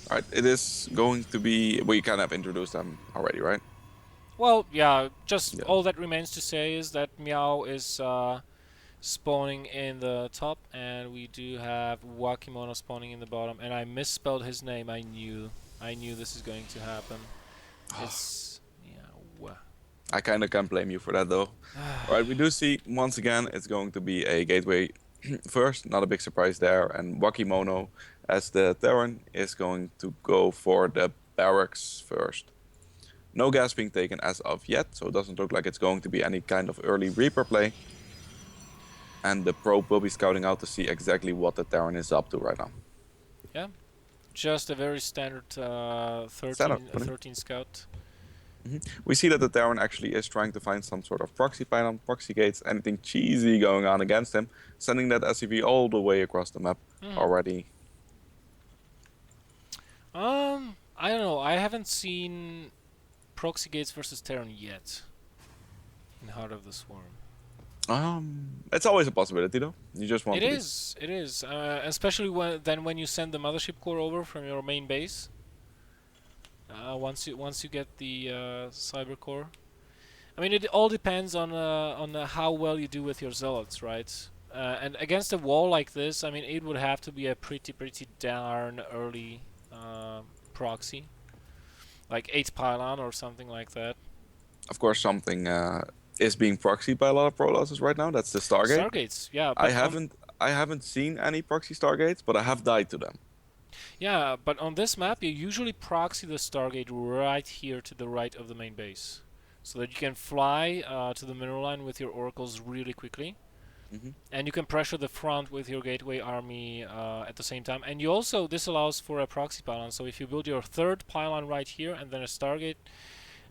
Alright, it is going to be... We kind of introduced them already, right? Well, yeah, just Yeah. all that remains to say is that Meow is spawning in the top, and we do have Wakimono spawning in the bottom, and I misspelled his name. I knew this is going to happen. It's... yeah, I kind of can't blame you for that, though. Alright, we do see, once again, it's going to be a gateway first. Not a big surprise there. And Wakimono, as the Terran, is going to go for the barracks first. No gas being taken as of yet, so it doesn't look like it's going to be any kind of early Reaper play. And the probe will be scouting out to see exactly what the Terran is up to right now. yeah, just a very standard Setup, 13 scout. We see that the Terran actually is trying to find some sort of proxy pylon, proxy gates, anything cheesy going on against him, sending that SCV all the way across the map already. I don't know. I haven't seen Proxy Gates versus Terran yet in Heart of the Swarm. It's always a possibility though. You just want It to be... is. It is. Especially when you send the mothership core over from your main base. Once you get the cyber core. I mean, it all depends on how well you do with your zealots, right? And against a wall like this, I mean, it would have to be a pretty darn early proxy, like 8 pylon or something like that. Of course, something is being proxied by a lot of pro losses right now. That's the Stargate. Stargates, yeah, I but haven't seen any proxy Stargates, but I have died to them. yeah, but on this map, you usually proxy the Stargate right here to the right of the main base, so that you can fly to the mineral line with your oracles really quickly. And you can pressure the front with your gateway army at the same time. And you also, this allows for a proxy pylon. So if you build your third pylon right here and then a Stargate,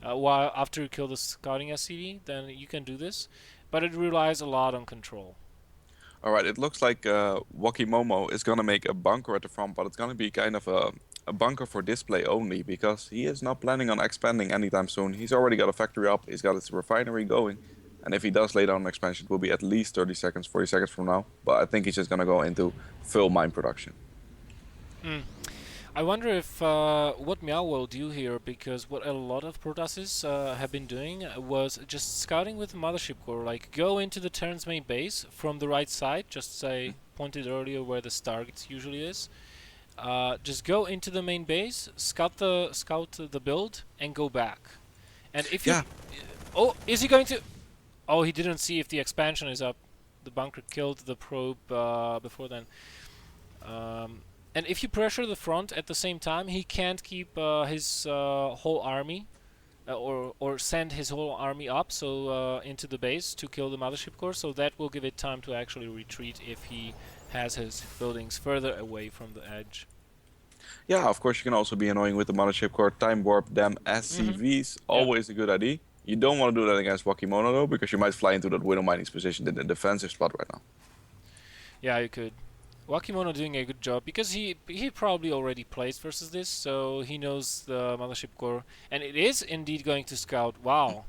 while after you kill the scouting SCV, then you can do this. But it relies a lot on control. Alright, it looks like Wakimomo is gonna make a bunker at the front, but it's gonna be kind of a bunker for display only, because he is not planning on expanding anytime soon. He's already got a factory up, he's got his refinery going. And if he does lay down an expansion, it will be at least 30 seconds, 40 seconds from now. But I think he's just going to go into full mine production. I wonder if what Meow will do here, because what a lot of Protosses have been doing was just scouting with the mothership core, like go into the Terran's main base from the right side, just say pointed earlier where the Stargate usually is. Just go into the main base, scout the build, and go back. And if you, oh, is he going to? Oh, he didn't see if the expansion is up. The bunker killed the probe before then. And if you pressure the front at the same time, he can't keep his whole army, or send his whole army up into the base to kill the mothership core. So that will give it time to actually retreat if he has his buildings further away from the edge. Yeah, of course you can also be annoying with the mothership core, time warp them SCVs, always a good idea. You don't want to do that against Wakimono though, because you might fly into that widow mining's position in the defensive spot right now. Yeah, you could. Wakimono doing a good job, because he probably already plays versus this, so he knows the mothership core, and it is indeed going to scout. Wow.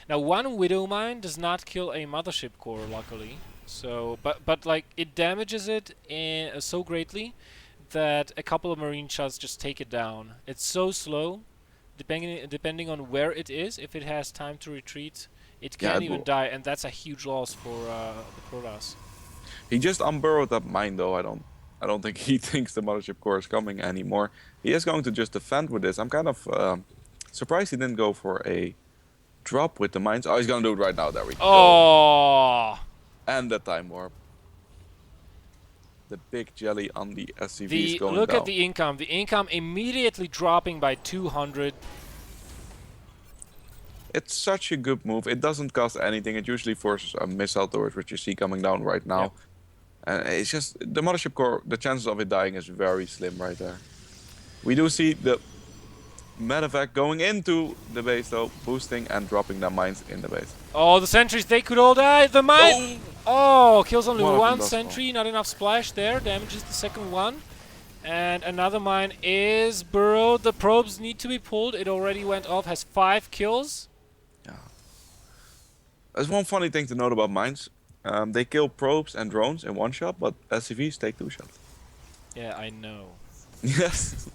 Now one widow mine does not kill a mothership core, luckily. So, but like it damages it so greatly that a couple of marine shots just take it down. It's so slow, depending on where it is. If it has time to retreat, it can't even die, and that's a huge loss for the Protoss. He just unburrowed that mine though. I don't think he thinks the mothership core is coming anymore. He is going to just defend with this. I'm kind of surprised he didn't go for a drop with the mines. Oh, he's gonna do it right now. There we go. Oh! And the time warp. The big jelly on the SCV is going look down. at the income. The income immediately dropping by 200. It's such a good move. It doesn't cost anything. It usually forces a missile towards what you see coming down right now. Yep. And it's just the mothership core, the chances of it dying is very slim right there. We do see the medevac going into the base though, boosting and dropping their mines in the base. Oh, the sentries, they could all die. The mine! Oh, kills only one sentry, not enough splash there. Damages the second one. And another mine is burrowed. The probes need to be pulled. It already went off, has 5 kills. Yeah. There's one funny thing to note about mines. They kill probes and drones in one shot, but SCVs take 2 shots. Yeah, I know. Yes.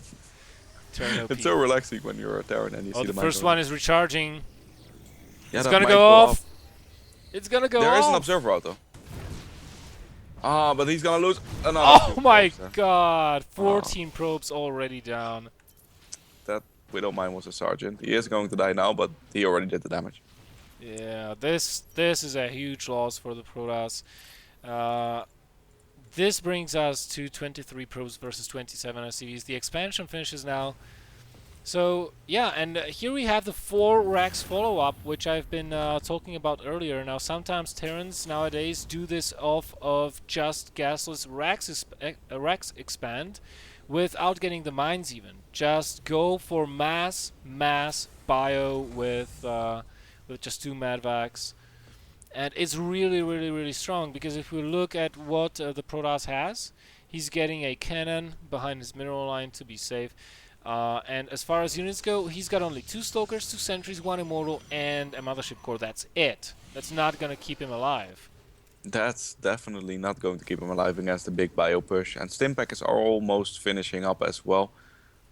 Terran OP. It's so relaxing when you're a Terran and you Oh, see the the first mine one is recharging. Yeah, It's that gonna might go go off. off. It's gonna go There off. is an observer out though. Ah, but he's gonna lose another Oh few my probes there. god! 14 probes already down. That Widowmine was a sergeant. He is going to die now, but he already did the damage. Yeah, this is a huge loss for the Protoss. This brings us to 23 probes versus 27 SCVs. The expansion finishes now. So yeah, and here we have the 4 racks follow-up, which I've been talking about earlier. Now sometimes Terrans nowadays do this off of just gasless racks expand without getting the mines even. Just go for mass bio with just 2 medvacs. And it's really strong, because if we look at what the Protoss has, he's getting a cannon behind his mineral line to be safe. And as far as units go, he's got only 2 Stalkers, 2 Sentries, 1 Immortal, and a Mothership Core. That's it. That's not gonna keep him alive. That's definitely not going to keep him alive against the big bio push. And Stimpack is almost finishing up as well.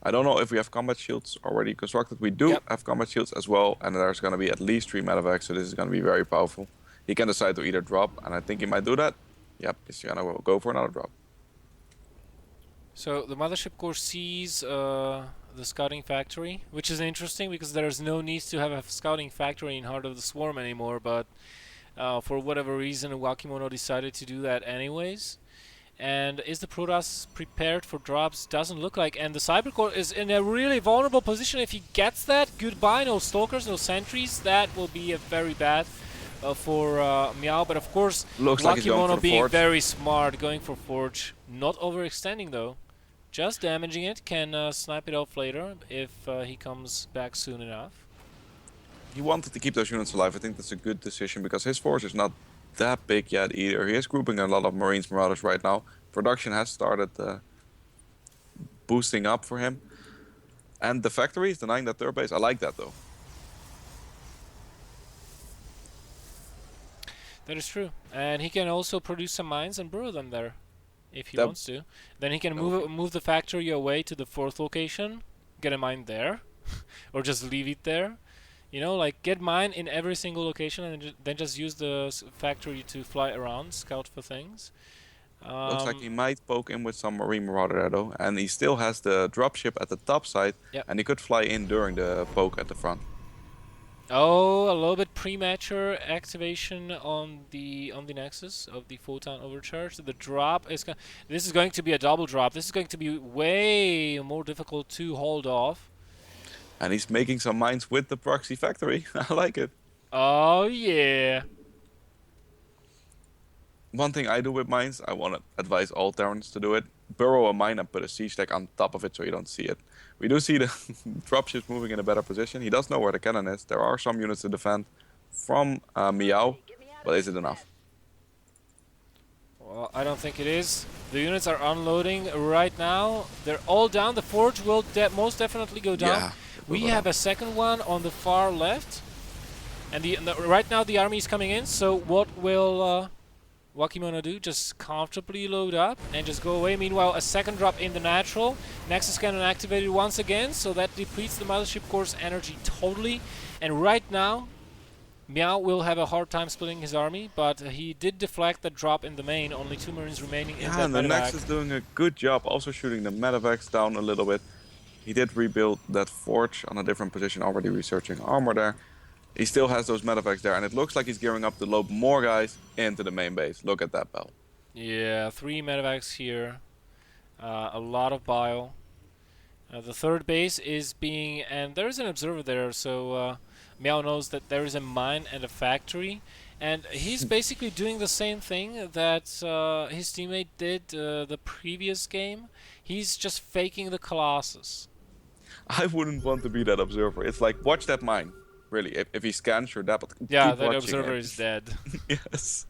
I don't know if we have combat shields already constructed. We do have combat shields as well, and there's going to be at least 3 medevacs, so this is going to be very powerful. He can decide to either drop, and I think he might do that. Yep, he's going to go for another drop. So the Mothership Core sees the Scouting Factory, which is interesting because there's no need to have a Scouting Factory in Heart of the Swarm anymore, but for whatever reason Wakimono decided to do that anyways. And is the Protoss prepared for drops? Doesn't look like. And the Cybercore is in a really vulnerable position. If he gets that, goodbye. No Stalkers, no Sentries. That will be a very bad for Miauw. But of course, Looks like he's going for Wakimono the being Forge. very smart, going for Forge. Not overextending though. Just damaging it. Can snipe it off later if he comes back soon enough. He wanted to keep those units alive. I think that's a good decision because his force is not that big yet either. He is grouping a lot of Marines Marauders right now. Production has started boosting up for him. And the factory is denying that third base. I like that though. That is true. And he can also produce some mines and burrow them there if he wants to. Then he can move the factory away to the 4th location, get a mine there, or just leave it there. You know, like get mine in every single location and then just use the factory to fly around, scout for things. Looks like he might poke in with some Marine Marauder there though. And he still has the dropship at the top side. And he could fly in during the poke at the front. Oh, a little bit premature activation on the Nexus of the Photon Overcharge. The drop is this is going to be a double drop. This is going to be way more difficult to hold off. And he's making some mines with the proxy factory. I like it. Oh yeah. One thing I do with mines, I want to advise all Terrans to do it. Burrow a mine and put a siege tech on top of it so you don't see it. We do see the dropships moving in a better position. He does know where the cannon is. There are some units to defend from Miauw, but is it enough? Well, I don't think it is. The units are unloading right now. They're all down. The forge will most definitely go down. Yeah, we have a second one on the far left. And right now the army is coming in. So what will Wakimono do? Just comfortably load up and just go away. Meanwhile, a second drop in the natural. Nexus cannon activated once again. So that depletes the Mothership Core's energy totally. And right now, Miauw will have a hard time splitting his army, but he did deflect the drop in the main. Only 2 Marines remaining in that and the medevac. Nexus doing a good job, also shooting the medevacs down a little bit. He did rebuild that forge on a different position, already researching armor there. He still has those medevacs there, and it looks like he's gearing up to load more guys into the main base. Look at that, Bell. Yeah, 3 medevacs here. A lot of bile. The third base is being... And there is an observer there, so Miauw knows that there is a mine and a factory. And he's basically doing the same thing that his teammate did the previous game. He's just faking the Colossus. I wouldn't want to be that observer. It's like, watch that mine. Really, if he scans your depth, yeah, that observer is dead. Yes.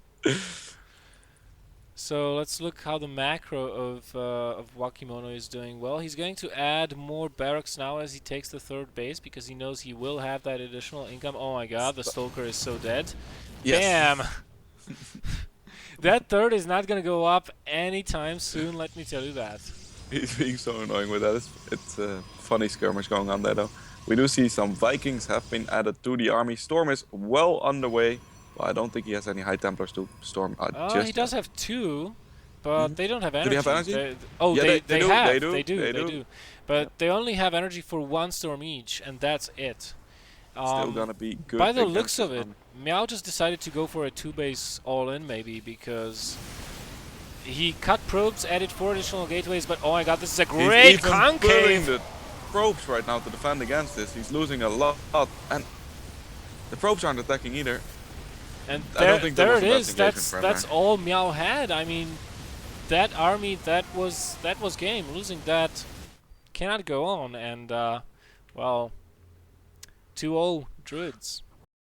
So let's look how the macro of Wakimono is doing. Well, he's going to add more barracks now as he takes the third base because he knows he will have that additional income. Oh my god, the Stalker is so dead. Yes. Damn! That third is not going to go up anytime soon, let me tell you that. He's being so annoying with that. It's a funny skirmish going on there, though. We do see some Vikings have been added to the army. Storm is well underway. Well, I don't think he has any High Templars to storm just He does yet. have 2. But they don't have energy. Do they have energy? They do. have. They do. They do. But they only have energy for 1 storm each, and that's it. Still gonna be good. By the looks of it, Meow just decided to go for a 2-base all-in maybe because he cut probes, added 4 additional gateways. But oh my god, this is a great concave. The probes right now to defend against this. He's losing a lot, and the probes aren't attacking either. And I don't think there it is. That's all Meow had. I mean, that army, that was game. Losing that cannot go on, and well, 2-0 Druids.